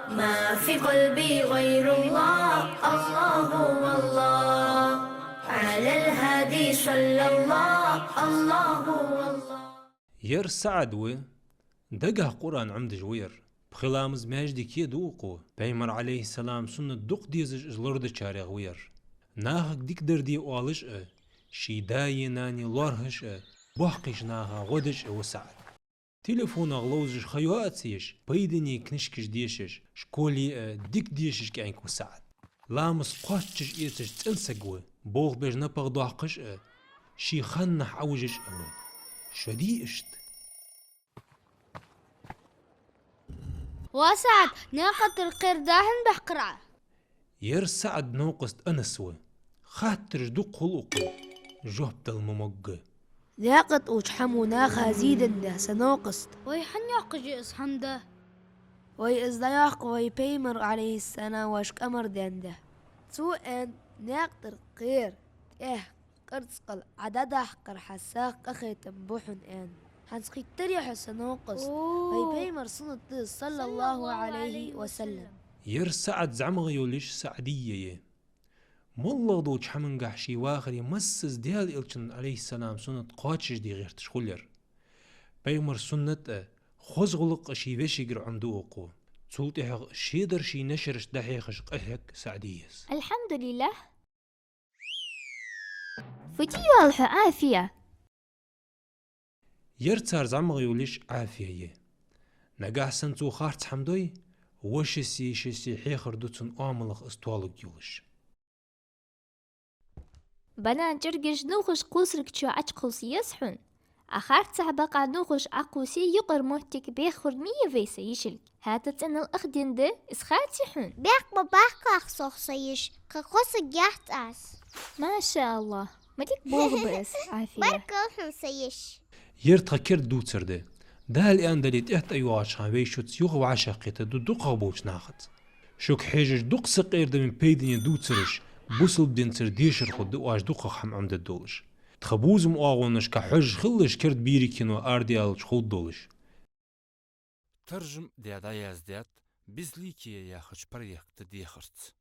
ما في قلبي غير الله، الله والله، على الهادي صلى الله، الله والله. ير سعد و دقه قرآن عمد جوير بخلامز ماجدي كي دوقو بيمر عليه السلام سنة دوق ديزج جلرد چاري غوير ناهق ديك دردي اوالش شيداي ناني لورهش بوحقش ناها غودش وسعد تليفون اغلوزش خيواتسيش بيدني كنشكش ديشش شكولي ديك ديشش كأنكو سعد لامس قوتش ايتش تنسقوه بوغ بيج نبغ دوحقش شي خنح عوجش شدي اشت وسعد ناقة القرداهن بحقرعة ير سعد نوقست أنسوه خاطر دق خلقه جهبت الممق ناقة وشحمو ناخا زيدن سنوقست ويحن يقجي اسحمده وي ازدياق وي بيمر عليه السنة واشك أمر دنده سوء ناقة القير قرصقل عدده قر حساق أخي تنبوحن هنسقي تريح سنوقست وي بيمر صنة صلى الله عليه وسلم ير سعد زعمغ يوليش سعدية مولغ دو چحمن قحشي واخري مسز ديال إلچن عليه السلام سنة قاتشش دي غير تشخولر بيمر سنة خوزغلق شي وشيقر عمدو اوقو تسولتيح شيدر شي نشرش دحيخش قهك سعديس الحمد لله فتي والح عافية ير تار زعمغ يوليش عافية نقاح سنتو خارت حمدوي وشسي شسي حيخر دوتن آملغ استوالق يولش بنا جرجش نوخش قوسرك تشو عجقوسي يسحن أخارت سحبقا نوخش عقوسي يقر موتك بيخور مية فيسا يشلك هاتت ان الأخدين ده اسخاتي حن بيق بباق أخصوصيش كقوس جاحت أس ما شاء الله ما ديك بوغ بس عافية بركة سيش ير تخكر دوتر ده ده الآن دليت احت ايواش خان شوت يوغ وعشاقيته دو دوق بوش ناخت شوك حيجش دوق سقير ده من بيدين دوترش بوصل بدينتر ديشر خود دواش دوق خم عمد الدولش تخبوزم آغونش كحج خلش كرد بيريكينو ارديالش خود دولش ترجم ديادا يزداد بزليكي يا خش بريخ تديخرت